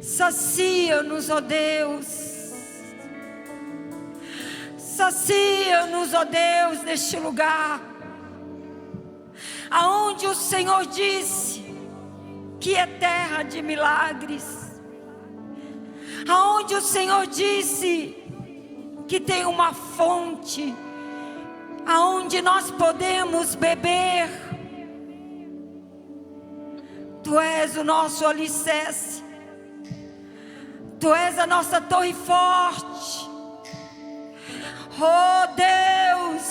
Sacia-nos, ó Deus. Sacia-nos, ó Deus, neste lugar, aonde o Senhor disse que é terra de milagres, aonde o Senhor disse que tem uma fonte, aonde nós podemos beber. Tu és o nosso alicerce, Tu és a nossa torre forte. Oh Deus,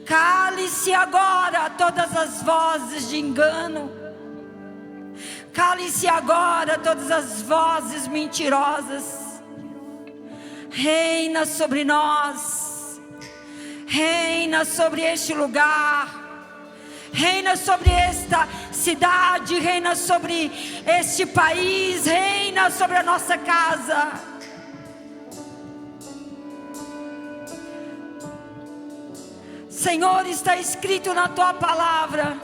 cale-se agora todas as vozes de engano, cale-se agora todas as vozes mentirosas. Reina sobre nós, reina sobre este lugar, reina sobre esta cidade, reina sobre este país, reina sobre a nossa casa. Senhor, está escrito na Tua palavra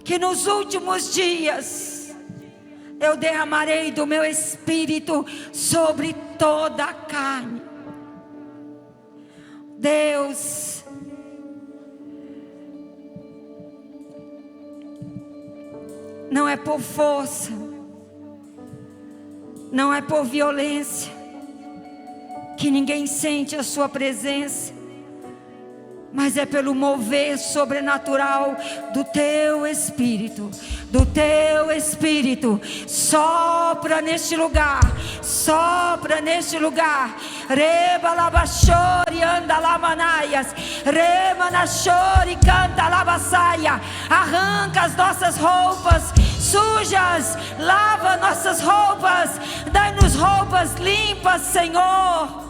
que nos últimos dias eu derramarei do meu Espírito sobre toda a carne. Deus, não é por força, não é por violência que ninguém sente a Sua presença, mas é pelo mover sobrenatural do Teu Espírito, do Teu Espírito. Sopra neste lugar, sopra neste lugar. Reba labachori anda lamanaias, rema na chore canta labasaia. Arranca as nossas roupas sujas, lava nossas roupas, dai-nos roupas limpas, Senhor.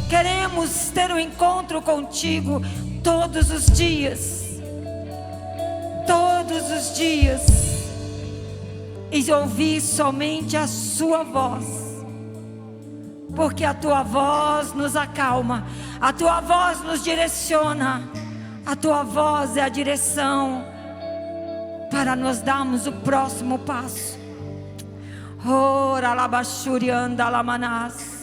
Queremos ter um encontro contigo todos os dias, e ouvir somente a Sua voz, porque a Tua voz nos acalma, a Tua voz nos direciona, a Tua voz é a direção para nós darmos o próximo passo. Ora labachuri anda lamanás.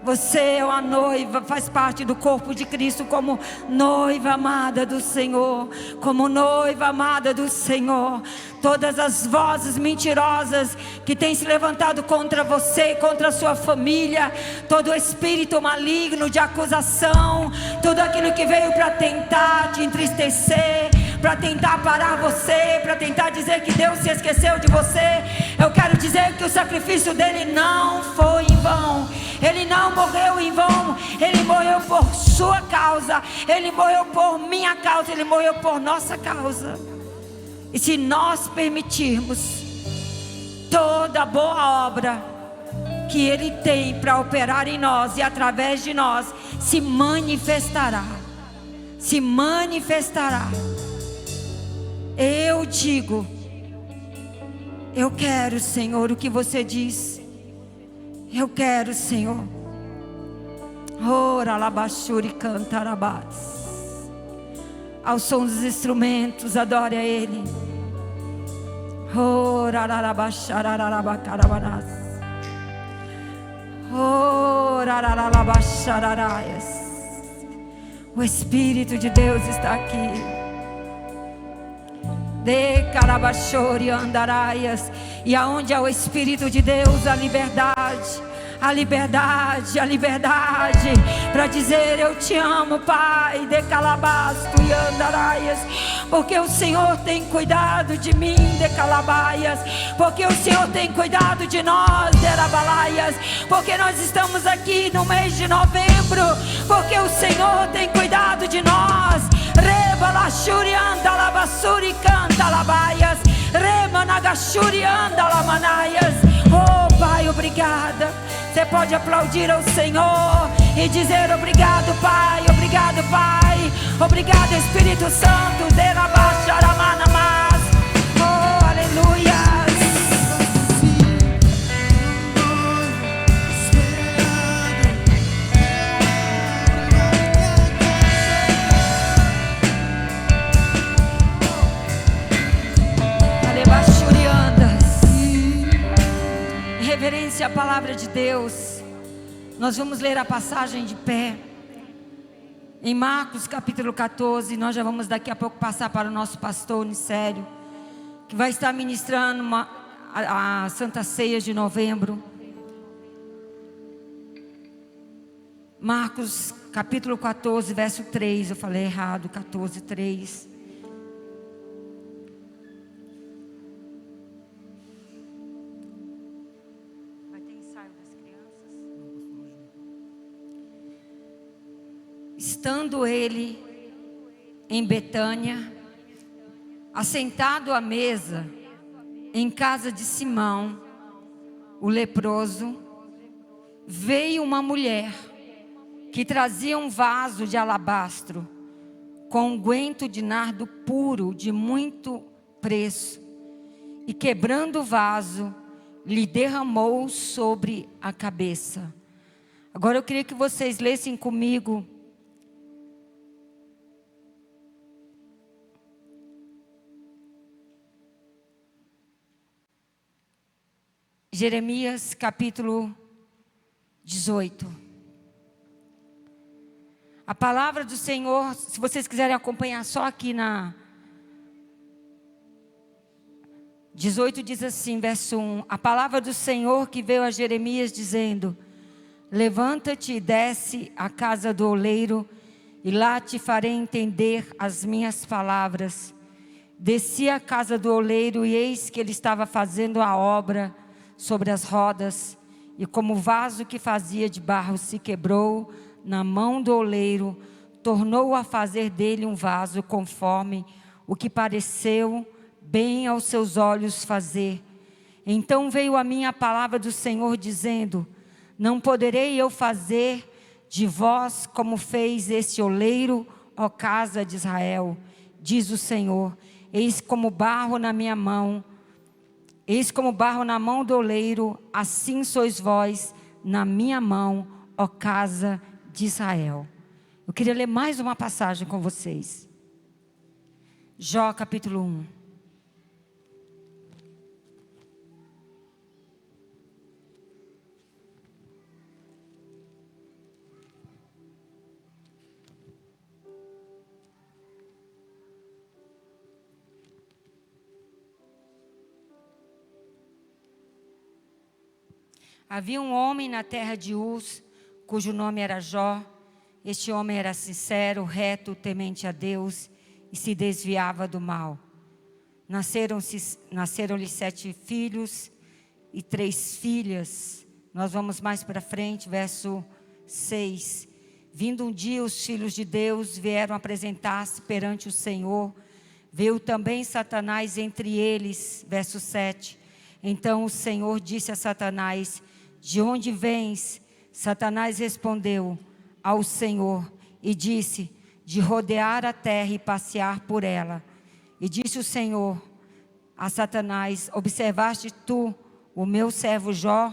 Você é uma noiva, faz parte do corpo de Cristo, como noiva amada do Senhor, como noiva amada do Senhor. Todas as vozes mentirosas que têm se levantado contra você, contra a sua família, todo espírito maligno de acusação, tudo aquilo que veio para tentar te entristecer, para tentar parar você, para tentar dizer que Deus se esqueceu de você, eu quero dizer que o sacrifício dele não foi em vão. Ele não morreu em vão, Ele morreu por sua causa, Ele morreu por minha causa, Ele morreu por nossa causa. E se nós permitirmos, toda boa obra que Ele tem para operar em nós e através de nós se manifestará, se manifestará. Eu digo, eu quero, Senhor, o que você diz. Eu quero, Senhor. Ora labachuri cantarabás. Ao som dos instrumentos, adore a Ele. Ora larabachararabacarabanás. Ora larabachararaias. O Espírito de Deus está aqui. De carabachori andaraias. E aonde há o Espírito de Deus, a liberdade, a liberdade, a liberdade para dizer eu te amo, Pai. De calabasto e andaraias, porque o Senhor tem cuidado de mim, de calabaias, porque o Senhor tem cuidado de nós, de arabalaias, porque nós estamos aqui no mês de novembro, porque o Senhor tem cuidado de nós. Rebalachuri andalabassuri canta labaias, remanagachuri andalamanaias. Oh Pai, obrigada. Você pode aplaudir ao Senhor e dizer obrigado, Pai, obrigado, Pai, obrigado, Espírito Santo. Oh, aleluia. Essa é a palavra de Deus. Nós vamos ler a passagem de pé. Em Marcos capítulo 14, nós já vamos daqui a pouco passar para o nosso pastor Nicério, que vai estar ministrando a Santa Ceia de novembro. Marcos capítulo 14, verso 3, eu falei errado, 14, 3. Vai ter ensaio das crianças? Estando ele em Betânia, assentado à mesa, em casa de Simão, o leproso, veio uma mulher que trazia um vaso de alabastro com unguento de nardo puro de muito preço, e quebrando o vaso, lhe derramou sobre a cabeça. Agora eu queria que vocês lessem comigo Jeremias capítulo 18. A palavra do Senhor, se vocês quiserem acompanhar só aqui na 18, diz assim, verso 1. A palavra do Senhor que veio a Jeremias dizendo: levanta-te e desce à casa do oleiro, e lá te farei entender as minhas palavras. Desci à casa do oleiro, e eis que ele estava fazendo a obra sobre as rodas, e como o vaso que fazia de barro se quebrou na mão do oleiro, tornou a fazer dele um vaso conforme o que pareceu bem aos seus olhos fazer. Então veio a mim a palavra do Senhor dizendo: não poderei eu fazer de vós como fez este oleiro, ó casa de Israel, diz o Senhor. Eis como barro na minha mão, eis como barro na mão do oleiro, assim sois vós na minha mão, ó casa de Israel. Eu queria ler mais uma passagem com vocês. Jó capítulo 1. Havia um homem na terra de Uz, cujo nome era Jó. Este homem era sincero, reto, temente a Deus, e se desviava do mal. Nasceram-lhe 7 filhos e 3 filhas. Nós vamos mais para frente, verso 6. Vindo um dia os filhos de Deus vieram apresentar-se perante o Senhor. Veio também Satanás entre eles, verso 7. Então o Senhor disse a Satanás: de onde vens? Satanás respondeu ao Senhor e disse: de rodear a terra e passear por ela. E disse o Senhor a Satanás: observaste tu o meu servo Jó?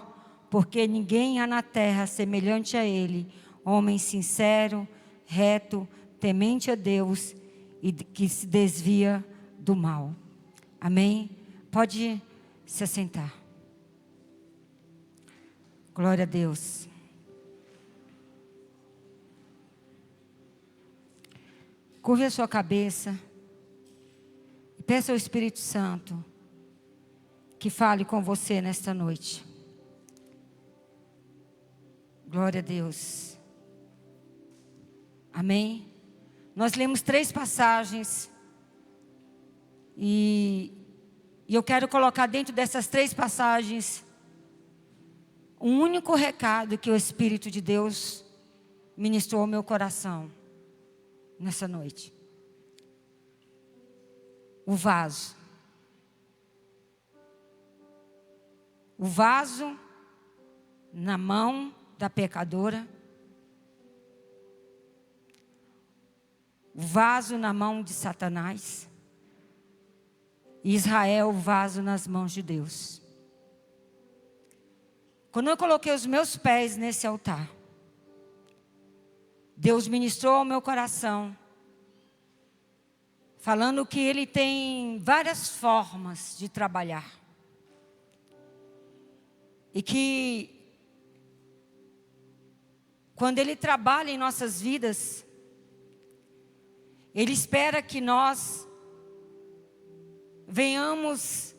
Porque ninguém há na terra semelhante a ele, homem sincero, reto, temente a Deus e que se desvia do mal. Amém? Pode se assentar. Glória a Deus. Curve a sua cabeça e peça ao Espírito Santo que fale com você nesta noite. Glória a Deus. Amém? Nós lemos 3 passagens e eu quero colocar dentro dessas 3 passagens um único recado que o Espírito de Deus ministrou ao meu coração nessa noite. O vaso. O vaso na mão da pecadora. O vaso na mão de Satanás. E Israel, o vaso nas mãos de Deus. Quando eu coloquei os meus pés nesse altar, Deus ministrou ao meu coração, falando que Ele tem várias formas de trabalhar. E que quando Ele trabalha em nossas vidas, Ele espera que nós venhamos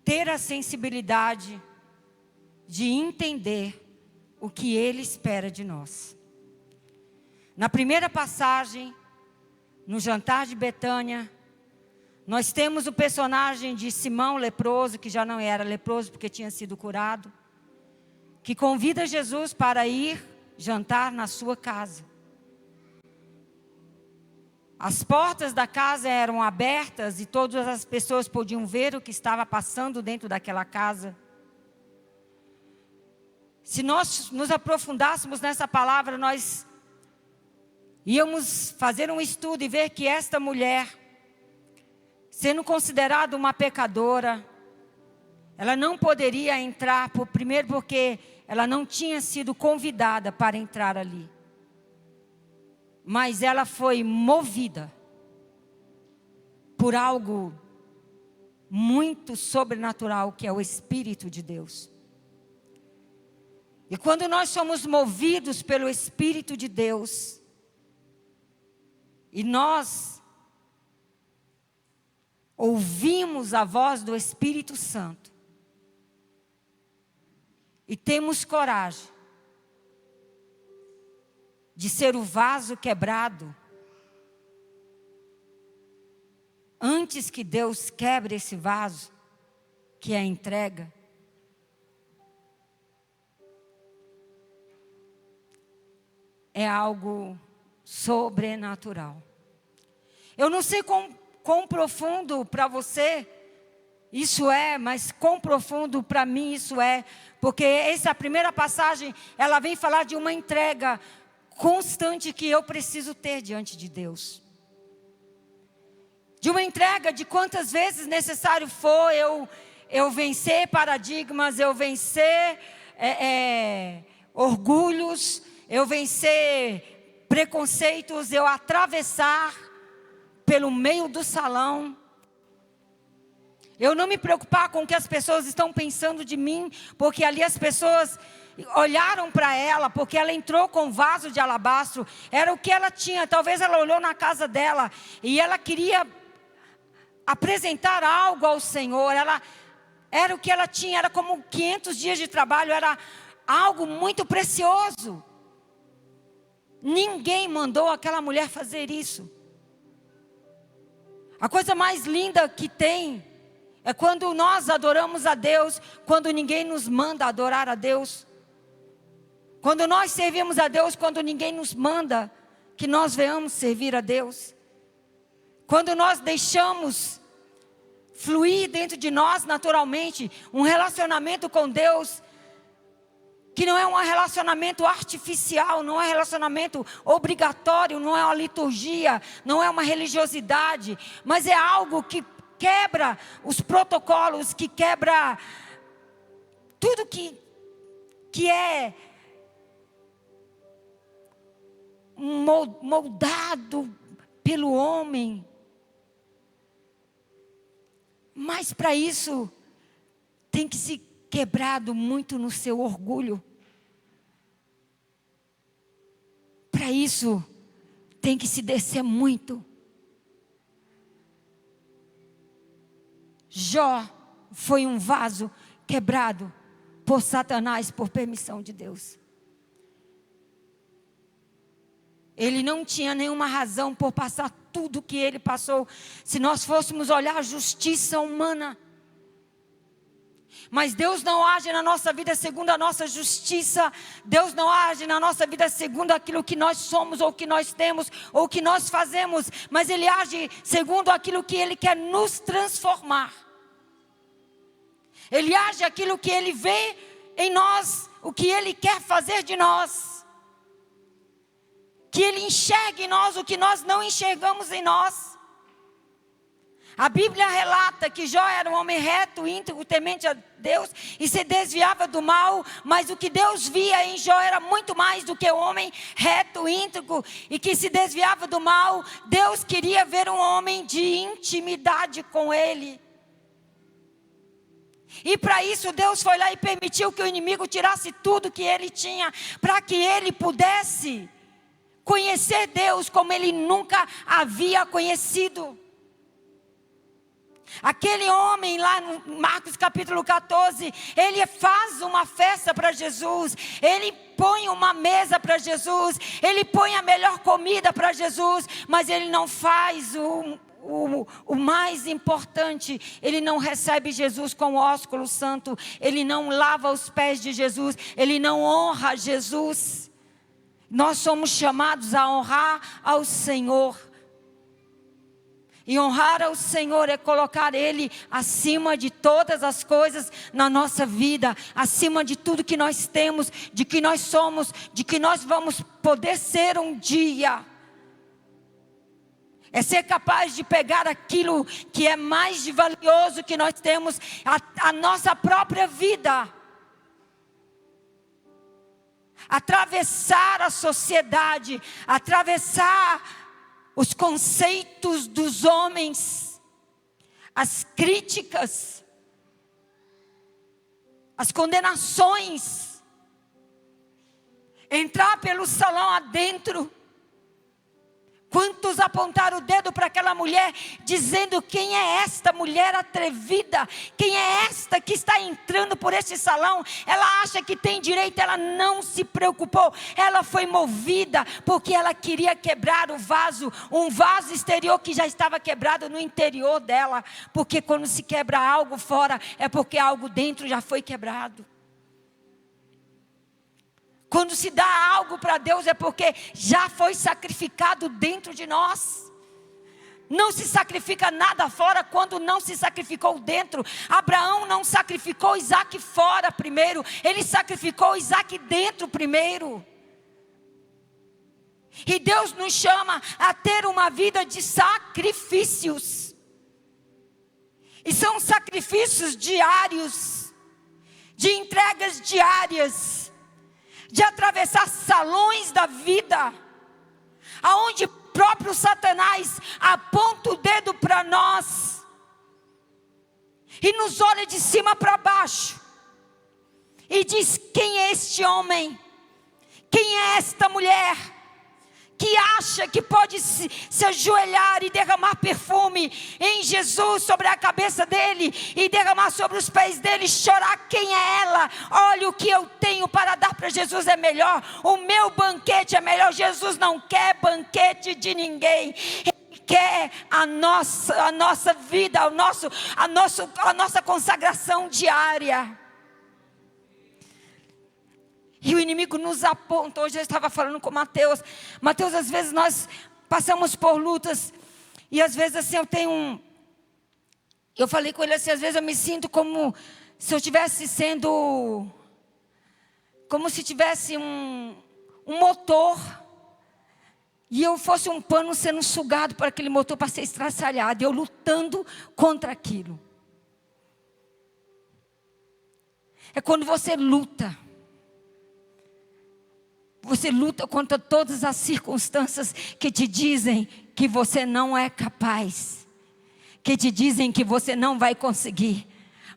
ter a sensibilidade de entender o que Ele espera de nós. Na primeira passagem, no jantar de Betânia, nós temos o personagem de Simão leproso, que já não era leproso porque tinha sido curado, que convida Jesus para ir jantar na sua casa. As portas da casa eram abertas e todas as pessoas podiam ver o que estava passando dentro daquela casa. Se nós nos aprofundássemos nessa palavra, nós íamos fazer um estudo e ver que esta mulher, sendo considerada uma pecadora, ela não poderia entrar, primeiro porque ela não tinha sido convidada para entrar ali. Mas ela foi movida por algo muito sobrenatural, que é o Espírito de Deus. E quando nós somos movidos pelo Espírito de Deus, e nós ouvimos a voz do Espírito Santo, e temos coragem de ser o vaso quebrado, antes que Deus quebre esse vaso, que é a entrega, é algo sobrenatural. Eu não sei quão profundo para você isso é, mas quão profundo para mim isso é, porque essa primeira passagem, ela vem falar de uma entrega constante que eu preciso ter diante de Deus. De uma entrega de quantas vezes necessário for eu vencer paradigmas, eu vencer orgulhos, eu vencer preconceitos, eu atravessar pelo meio do salão. Eu não me preocupar com o que as pessoas estão pensando de mim, porque ali as pessoas olharam para ela, porque ela entrou com um vaso de alabastro, era o que ela tinha. Talvez ela olhou na casa dela e ela queria apresentar algo ao Senhor. Era o que ela tinha, era como 500 dias de trabalho, era algo muito precioso. Ninguém mandou aquela mulher fazer isso. A coisa mais linda que tem é quando nós adoramos a Deus, quando ninguém nos manda adorar a Deus. Quando nós servimos a Deus, quando ninguém nos manda que nós venhamos servir a Deus. Quando nós deixamos fluir dentro de nós naturalmente um relacionamento com Deus, que não é um relacionamento artificial, não é um relacionamento obrigatório, não é uma liturgia, não é uma religiosidade, mas é algo que quebra os protocolos, que quebra tudo que é moldado pelo homem. Mas para isso tem que se quebrado muito no seu orgulho. Para isso tem que se descer muito. Jó foi um vaso quebrado por Satanás por permissão de Deus. Ele não tinha nenhuma razão por passar tudo que ele passou. Se nós fôssemos olhar a justiça humana, mas Deus não age na nossa vida segundo a nossa justiça. Deus não age na nossa vida segundo aquilo que nós somos, ou que nós temos, ou que nós fazemos. Mas Ele age segundo aquilo que Ele quer nos transformar. Ele age aquilo que Ele vê em nós, o que Ele quer fazer de nós. Que Ele enxergue em nós o que nós não enxergamos em nós. A Bíblia relata que Jó era um homem reto, íntegro, temente a Deus e se desviava do mal, mas o que Deus via em Jó era muito mais do que um homem reto, íntegro e que se desviava do mal. Deus queria ver um homem de intimidade com Ele. E para isso Deus foi lá e permitiu que o inimigo tirasse tudo que ele tinha, para que ele pudesse conhecer Deus como ele nunca havia conhecido. Aquele homem lá no Marcos capítulo 14, ele faz uma festa para Jesus, ele põe uma mesa para Jesus, ele põe a melhor comida para Jesus, mas ele não faz o mais importante. Ele não recebe Jesus com o ósculo santo, ele não lava os pés de Jesus, ele não honra Jesus. Nós somos chamados a honrar ao Senhor. E honrar ao Senhor é colocar Ele acima de todas as coisas na nossa vida, acima de tudo que nós temos, de que nós somos, de que nós vamos poder ser um dia. É ser capaz de pegar aquilo que é mais de valioso que nós temos, a nossa própria vida. Atravessar a sociedade, atravessar os conceitos dos homens, as críticas, as condenações, entrar pelo salão adentro. Quantos apontaram o dedo para aquela mulher, dizendo: quem é esta mulher atrevida? Quem é esta que está entrando por este salão? Ela acha que tem direito, ela não se preocupou. Ela foi movida, porque ela queria quebrar o vaso, um vaso exterior que já estava quebrado no interior dela. Porque quando se quebra algo fora, é porque algo dentro já foi quebrado. Quando se dá algo para Deus é porque já foi sacrificado dentro de nós. Não se sacrifica nada fora quando não se sacrificou dentro. Abraão não sacrificou Isaac fora primeiro, ele sacrificou Isaac dentro primeiro. E Deus nos chama a ter uma vida de sacrifícios. E são sacrifícios diários, de entregas diárias, de atravessar salões da vida, aonde próprio Satanás aponta o dedo para nós e nos olha de cima para baixo e diz: quem é este homem? Quem é esta mulher que acha que pode se ajoelhar e derramar perfume em Jesus sobre a cabeça dele e derramar sobre os pés dele e chorar? Quem é ela? Olha, o que eu tenho para dar para Jesus é melhor, o meu banquete é melhor. Jesus não quer banquete de ninguém, Ele quer a nossa vida, a nossa consagração diária. E o inimigo nos aponta. Hoje eu estava falando com Mateus. Mateus, às vezes nós passamos por lutas. E às vezes assim eu falei com ele assim, às vezes eu me sinto como se eu estivesse sendo, como se tivesse um motor. E eu fosse um pano sendo sugado por aquele motor para ser estraçalhado. E eu lutando contra aquilo. É quando você luta. Você luta contra todas as circunstâncias que te dizem que você não é capaz, que te dizem que você não vai conseguir.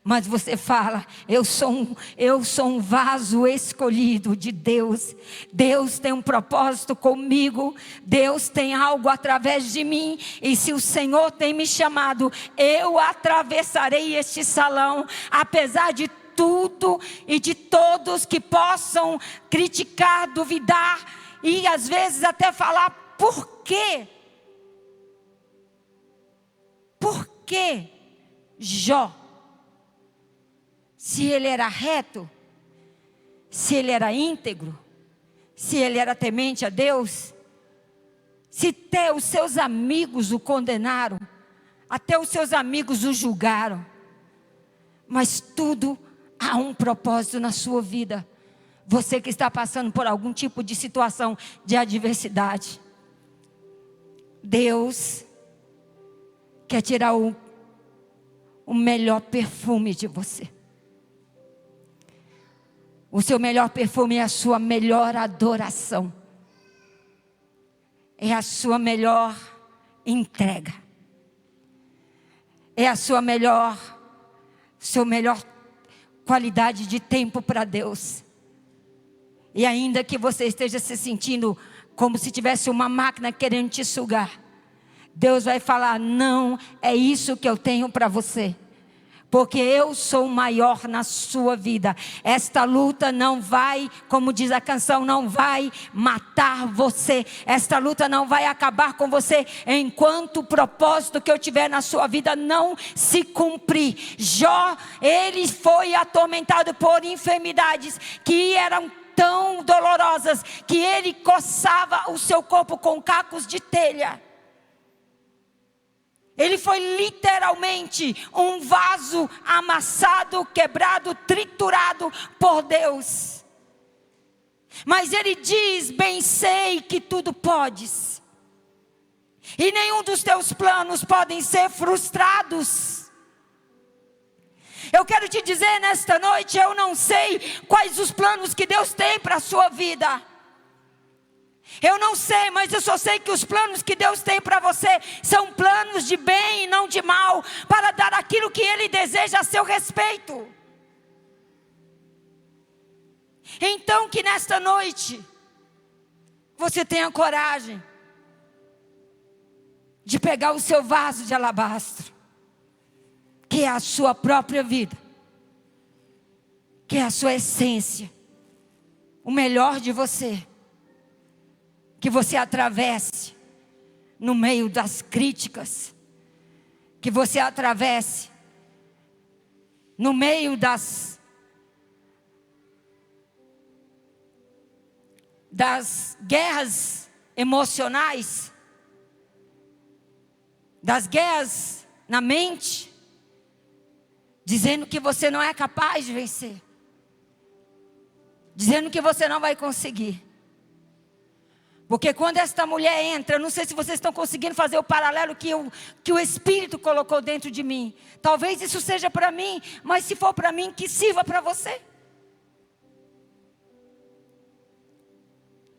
Mas você fala: eu sou um vaso escolhido de Deus. Deus tem um propósito comigo. Deus tem algo através de mim. E se o Senhor tem me chamado, eu atravessarei este salão, apesar de tudo e de todos que possam criticar, duvidar e às vezes até falar: por quê? Por que Jó? Se ele era reto, se ele era íntegro, se ele era temente a Deus, se até os seus amigos o condenaram, até os seus amigos o julgaram, mas tudo há um propósito na sua vida. Você que está passando por algum tipo de situação de adversidade, Deus quer tirar o melhor perfume de você. O seu melhor perfume é a sua melhor adoração. É a sua melhor entrega. É a sua melhor, seu melhor qualidade de tempo para Deus. E ainda que você esteja se sentindo como se tivesse uma máquina querendo te sugar, Deus vai falar: não, é isso que eu tenho para você. Porque eu sou maior na sua vida. Esta luta não vai, como diz a canção, não vai matar você. Esta luta não vai acabar com você enquanto o propósito que eu tiver na sua vida não se cumprir. Jó, ele foi atormentado por enfermidades que eram tão dolorosas que ele coçava o seu corpo com cacos de telha. Ele foi literalmente um vaso amassado, quebrado, triturado por Deus. Mas ele diz: bem sei que tudo podes, e nenhum dos teus planos podem ser frustrados. Eu quero te dizer nesta noite, eu não sei quais os planos que Deus tem para a sua vida. Eu não sei, mas eu só sei que os planos que Deus tem para você são planos de bem e não de mal, para dar aquilo que Ele deseja a seu respeito. Então que nesta noite você tenha coragem de pegar o seu vaso de alabastro, que é a sua própria vida, que é a sua essência, o melhor de você. Que você atravesse no meio das críticas, que você atravesse no meio das guerras emocionais, das guerras na mente, dizendo que você não é capaz de vencer, dizendo que você não vai conseguir. Porque quando esta mulher entra, eu não sei se vocês estão conseguindo fazer o paralelo que o Espírito colocou dentro de mim. Talvez isso seja para mim, mas se for para mim, que sirva para você.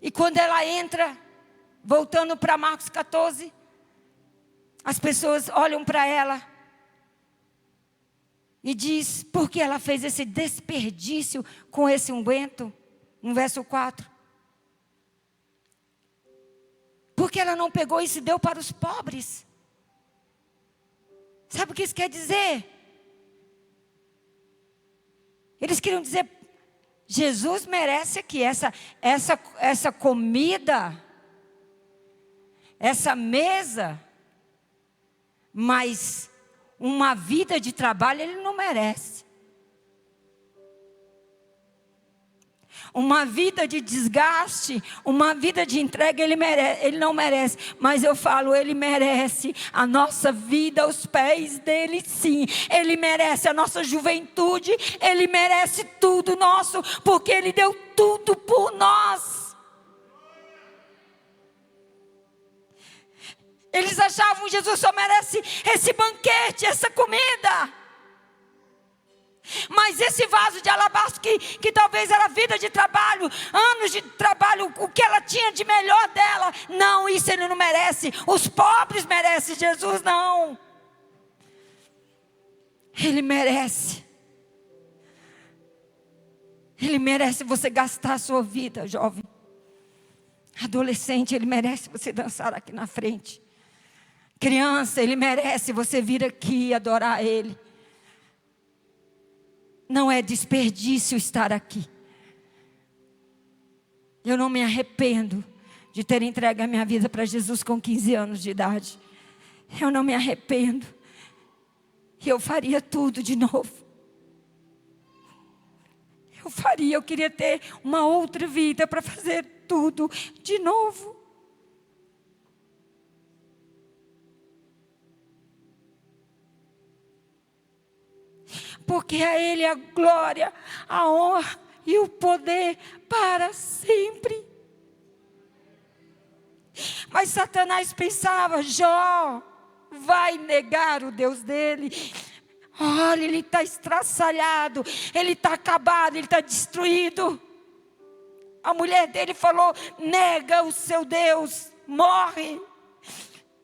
E quando ela entra, voltando para Marcos 14, as pessoas olham para ela e diz: por que ela fez esse desperdício com esse unguento? No verso 4. Porque ela não pegou e se deu para os pobres. Sabe o que isso quer dizer? Eles queriam dizer: Jesus merece aqui essa comida, essa mesa, mas uma vida de trabalho ele não merece. Uma vida de desgaste, uma vida de entrega, ele não merece. Mas eu falo, ele merece a nossa vida aos pés dele, sim. Ele merece a nossa juventude, ele merece tudo nosso, porque ele deu tudo por nós. Eles achavam que Jesus só merece esse banquete, essa comida. Mas esse vaso de alabastro que talvez era vida de trabalho, anos de trabalho, o que ela tinha de melhor dela, não, isso ele não merece. Os pobres merecem, Jesus não. Ele merece. Ele merece você gastar a sua vida, jovem. Adolescente, ele merece você dançar aqui na frente. Criança, ele merece você vir aqui e adorar ele. Não é desperdício estar aqui. Eu não me arrependo de ter entregue a minha vida para Jesus com 15 anos de idade. Eu não me arrependo. E eu faria tudo de novo. Eu queria ter uma outra vida para fazer tudo de novo. Porque a Ele a glória, a honra e o poder para sempre. Mas Satanás pensava: Jó vai negar o Deus dele. Olha, ele está estraçalhado, ele está acabado, ele está destruído. A mulher dele falou: nega o seu Deus, morre.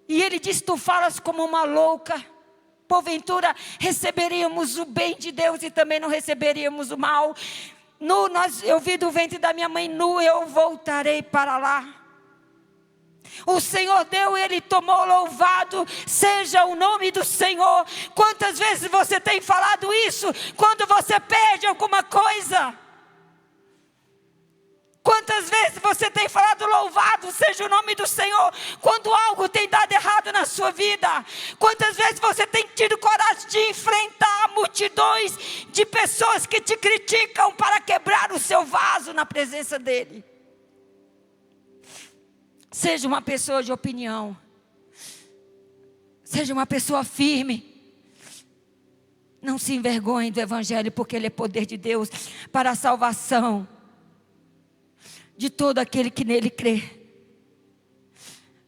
E ele disse: tu falas como uma louca. porventura receberíamos o bem de Deus e também não receberíamos o mal. Eu vi do ventre da minha mãe, nu eu voltarei para lá. O Senhor deu, Ele tomou, louvado seja o nome do Senhor. Quantas vezes você tem falado isso quando você perde alguma coisa? Quantas vezes você tem falado louvado seja o nome do Senhor quando algo tem dado errado na sua vida? Quantas vezes você tem tido coragem de enfrentar multidões de pessoas que te criticam para quebrar o seu vaso na presença dEle? Seja uma pessoa de opinião. Seja uma pessoa firme. Não se envergonhe do Evangelho, porque ele é poder de Deus para a salvação de todo aquele que nele crê.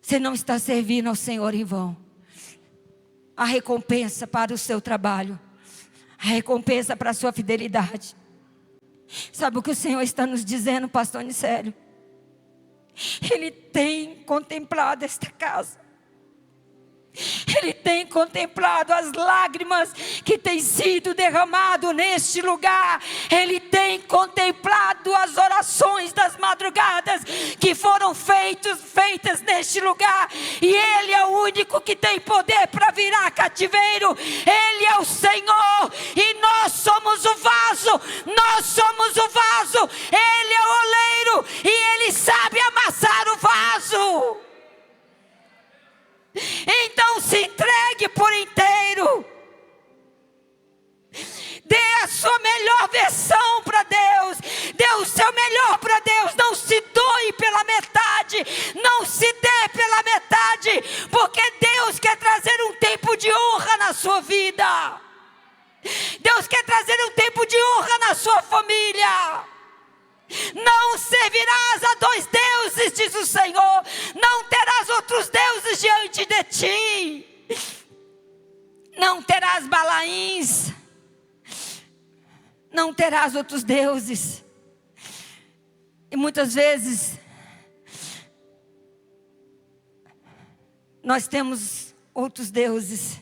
Você não está servindo ao Senhor em vão. A recompensa para o seu trabalho, a recompensa para a sua fidelidade. Sabe o que o Senhor está nos dizendo, pastor Nicélio? Ele tem contemplado esta casa. Ele tem contemplado as lágrimas que têm sido derramadas neste lugar. Ele tem contemplado as orações das madrugadas que foram feitas neste lugar. E Ele é o único que tem poder para virar cativeiro. Ele é o Senhor e nós somos o vaso. Nós somos o vaso. Ele é o oleiro e Ele sabe amassar o vaso. Então se entregue por inteiro. Dê a sua melhor versão para Deus. Dê o seu melhor para Deus. Não se doe pela metade. Não se dê pela metade. Porque Deus quer trazer um tempo de honra na sua vida. Deus quer trazer um tempo de honra na sua família. Não servirás a dois deuses, diz o Senhor. Não terás outros deuses diante de ti. Não terás Balaíns. Não terás outros deuses. E muitas vezes nós temos outros deuses.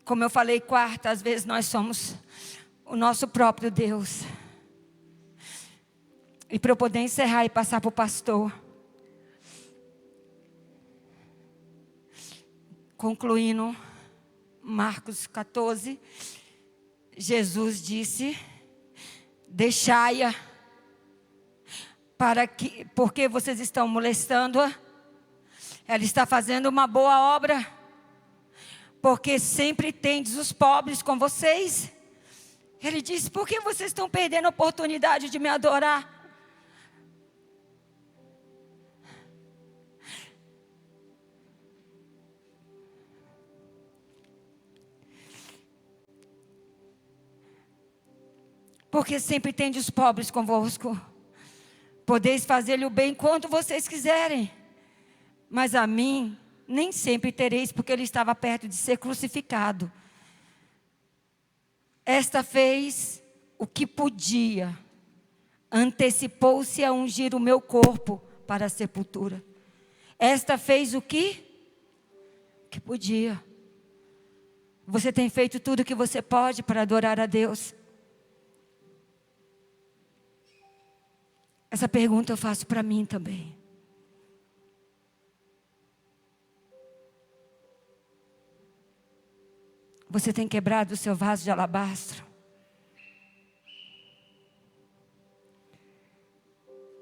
Como eu falei quarta, às vezes nós somos o nosso próprio Deus. E para eu poder encerrar e passar para o pastor, concluindo Marcos 14, Jesus disse: deixai-a, porque vocês estão molestando-a. Ela está fazendo uma boa obra, porque sempre tendes os pobres com vocês. Ele disse: por que vocês estão perdendo a oportunidade de me adorar? Porque sempre tende os pobres convosco. Podeis fazer-lhe o bem quanto vocês quiserem. Mas a mim nem sempre tereis, porque ele estava perto de ser crucificado. Esta fez o que podia. Antecipou-se a ungir o meu corpo para a sepultura. Esta fez o que podia. Você tem feito tudo o que você pode para adorar a Deus? Essa pergunta eu faço para mim também. Você tem quebrado o seu vaso de alabastro?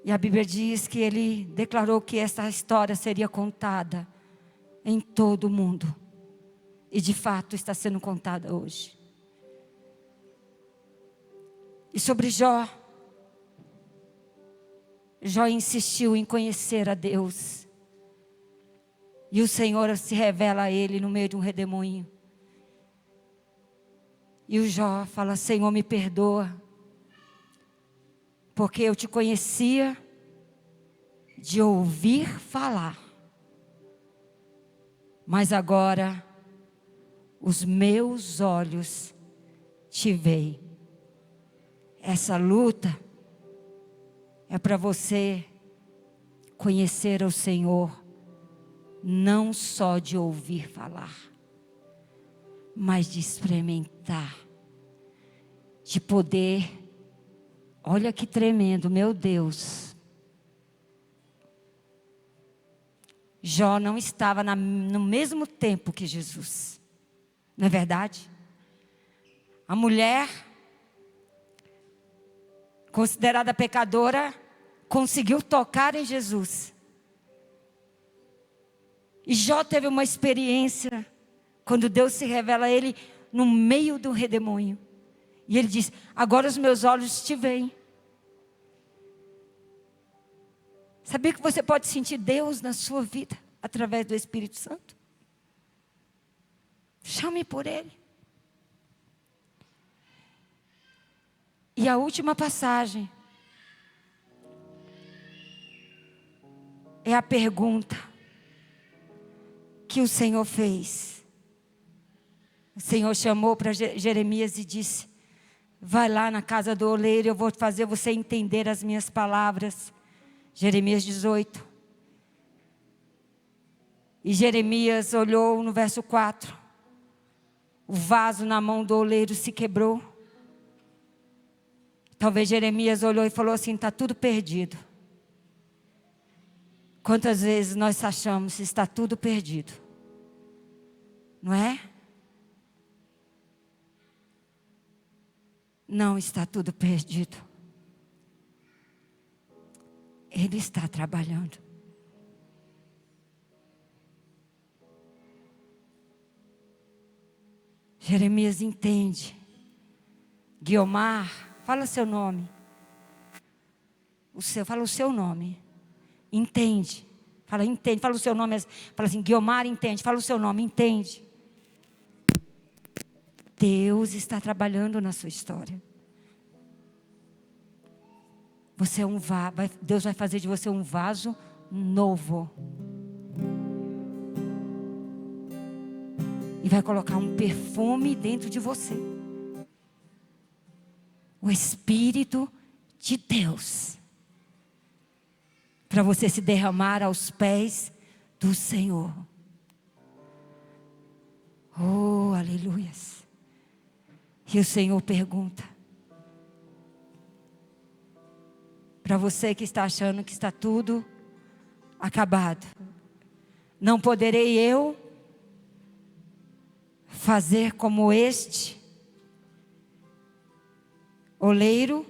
E a Bíblia diz que ele declarou que essa história seria contada em todo o mundo. E de fato está sendo contada hoje. E sobre Jó insistiu em conhecer a Deus. E o Senhor se revela a ele no meio de um redemoinho. E o Jó fala: Senhor, me perdoa, porque eu te conhecia de ouvir falar, mas agora os meus olhos te veem. Essa luta é para você conhecer o Senhor, não só de ouvir falar. mas de experimentar, de poder. Olha que tremendo, meu Deus. Jó não estava no mesmo tempo que Jesus, não é verdade? A mulher, considerada pecadora, conseguiu tocar em Jesus. E Jó teve uma experiência, quando Deus se revela a ele no meio do redemoinho. E ele diz: agora os meus olhos te veem. Sabia que você pode sentir Deus na sua vida, através do Espírito Santo? Chame por Ele. E a última passagem é a pergunta que o Senhor fez. O Senhor chamou para Jeremias e disse: vai lá na casa do oleiro, eu vou fazer você entender as minhas palavras. Jeremias 18. E Jeremias olhou no verso 4. O vaso na mão do oleiro se quebrou. Talvez Jeremias olhou e falou assim: está tudo perdido. Quantas vezes nós achamos que está tudo perdido? Não é? Não está tudo perdido. Ele está trabalhando. Jeremias entende. Guiomar, fala seu nome. Fala o seu nome. Entende. Fala, entende. Fala o seu nome. Fala assim: Guiomar, entende. Fala o seu nome, entende. Deus está trabalhando na sua história. Você é Deus vai fazer de você um vaso novo. E vai colocar um perfume dentro de você. O Espírito de Deus. Para você se derramar aos pés do Senhor. Oh, aleluias. E o Senhor pergunta: para você que está achando que está tudo acabado, não poderei eu fazer como este oleiro?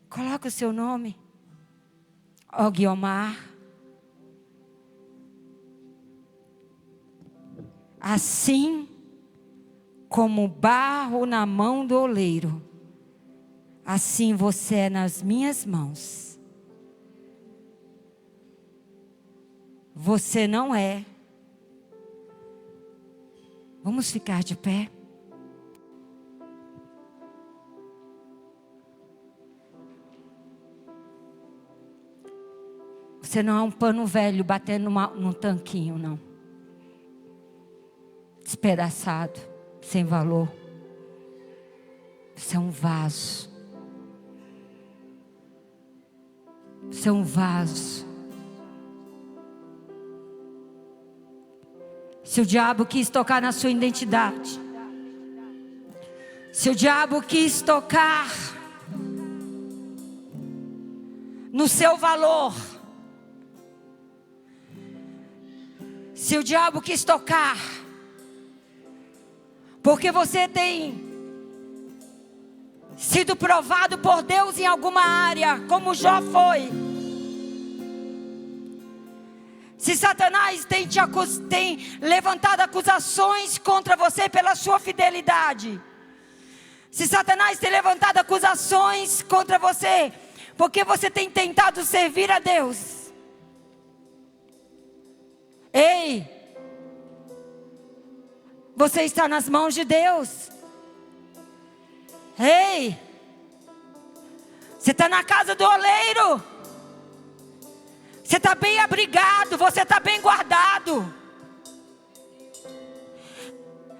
Coloca o seu nome. Ó Guiomar. Assim como barro na mão do oleiro, assim você é nas minhas mãos. Você não é. Vamos ficar de pé. Você não é um pano velho batendo num tanquinho, não. Despedaçado, sem valor. Você é um vaso. Você é um vaso. Se o diabo quis tocar na sua identidade, se o diabo quis tocar no seu valor, se o diabo quis tocar, porque você tem sido provado por Deus em alguma área, como Jó foi. Se Satanás tem levantado acusações contra você pela sua fidelidade, se Satanás tem levantado acusações contra você porque você tem tentado servir a Deus, ei, você está nas mãos de Deus. Ei, você está na casa do oleiro. Você está bem abrigado, você está bem guardado.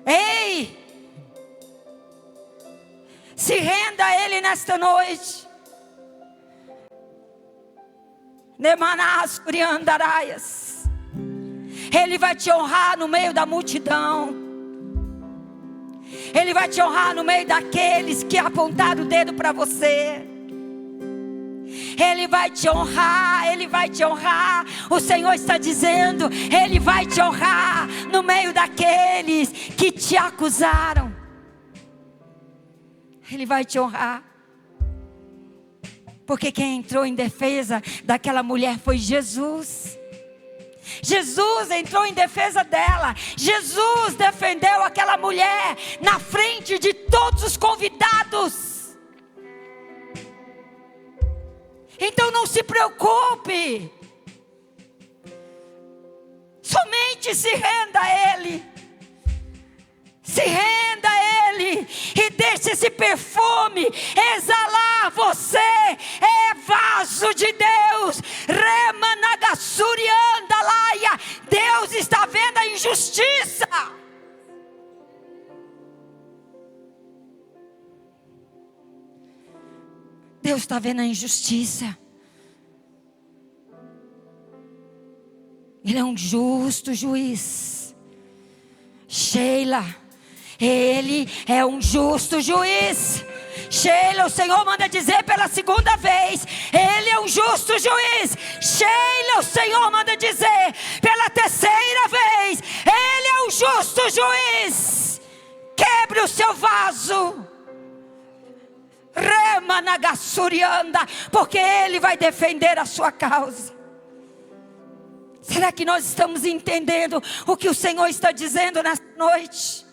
Ei, se renda a Ele nesta noite. Nemanas Curiandaraias. Ele vai te honrar no meio da multidão. Ele vai te honrar no meio daqueles que apontaram o dedo para você. Ele vai te honrar, Ele vai te honrar. O Senhor está dizendo, Ele vai te honrar no meio daqueles que te acusaram. Ele vai te honrar. Porque quem entrou em defesa daquela mulher foi Jesus. Jesus entrou em defesa dela. Jesus defendeu aquela mulher na frente de todos os convidados. Então não se preocupe. Somente se renda a Ele. Se renda a Ele e deixe esse perfume exalar. Você é vaso de Deus. Remanagassuriandalaia. Deus está vendo a injustiça. Deus está vendo a injustiça. Ele é um justo juiz. Sheila, Ele é um justo juiz. Sheila, o Senhor manda dizer pela segunda vez, Ele é um justo juiz. Sheila, o Senhor manda dizer pela terceira vez, Ele é um justo juiz. Quebre o seu vaso. Remanagassurianda, porque Ele vai defender a sua causa. Será que nós estamos entendendo o que o Senhor está dizendo nessa noite?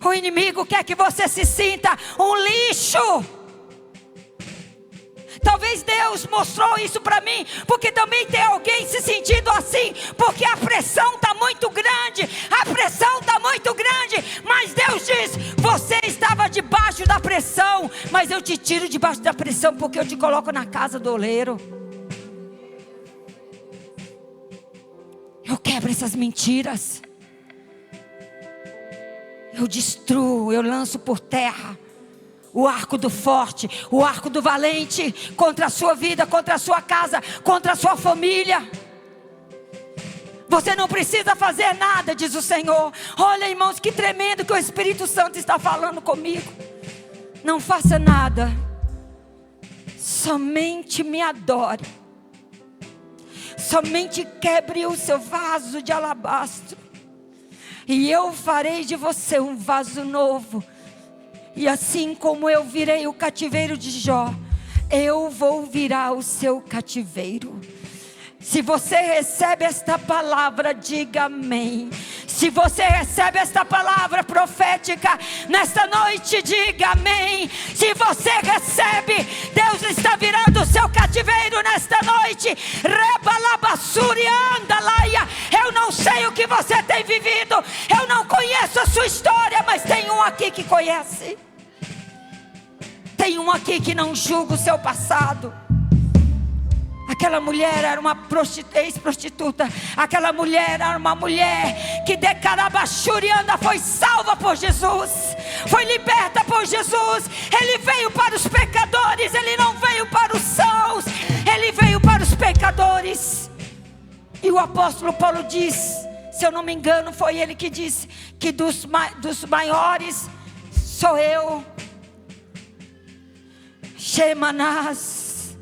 O inimigo quer que você se sinta um lixo. Talvez Deus mostrou isso para mim, porque também tem alguém se sentindo assim, porque a pressão está muito grande, a pressão está muito grande, mas Deus diz, você estava debaixo da pressão, mas eu te tiro debaixo da pressão, porque eu te coloco na casa do oleiro. Eu quebro essas mentiras, eu destruo, eu lanço por terra o arco do forte, o arco do valente, contra a sua vida, contra a sua casa, contra a sua família. Você não precisa fazer nada, diz o Senhor. Olha, irmãos, que tremendo que o Espírito Santo está falando comigo. Não faça nada, somente me adore. Somente quebre o seu vaso de alabastro, e eu farei de você um vaso novo. E assim como eu virei o cativeiro de Jó, eu vou virar o seu cativeiro. Se você recebe esta palavra, diga amém. Se você recebe esta palavra profética nesta noite, diga amém. Se você recebe, Deus está virando o seu cativeiro nesta noite. Rebalabassuriandalaia. Eu não sei o que você tem vivido, eu não conheço a sua história, mas tem um aqui que conhece. Tem um aqui que não julga o seu passado. Aquela mulher era uma ex-prostituta. Aquela mulher era uma mulher que de Carabachurianda foi salva por Jesus, foi liberta por Jesus. Ele veio para os pecadores, Ele não veio para os sãos, Ele veio para os pecadores. E o apóstolo Paulo diz, se eu não me engano, foi ele que disse que dos maiores sou eu. Shemanás.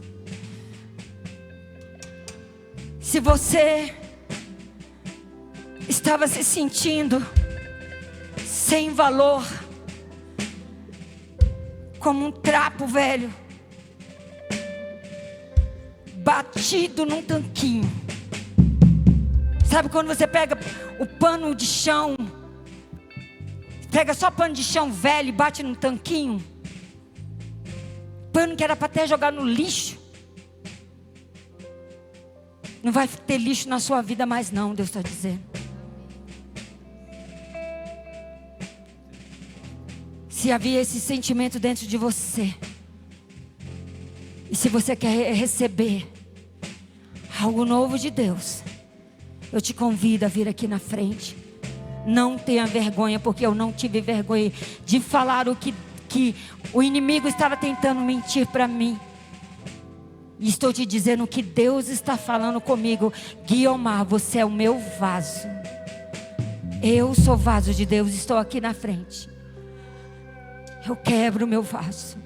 Se você estava se sentindo sem valor, como um trapo velho, batido num tanquinho. Sabe quando você pega o pano de chão, pega só pano de chão velho e bate num tanquinho? Pano que era para até jogar no lixo. Não vai ter lixo na sua vida mais não, Deus está dizendo. Se havia esse sentimento dentro de você, e se você quer receber algo novo de Deus, eu te convido a vir aqui na frente. Não tenha vergonha, porque eu não tive vergonha de falar o que o inimigo estava tentando mentir para mim. E estou te dizendo que Deus está falando comigo. Guiomar, você é o meu vaso. Eu sou vaso de Deus, estou aqui na frente. Eu quebro o meu vaso.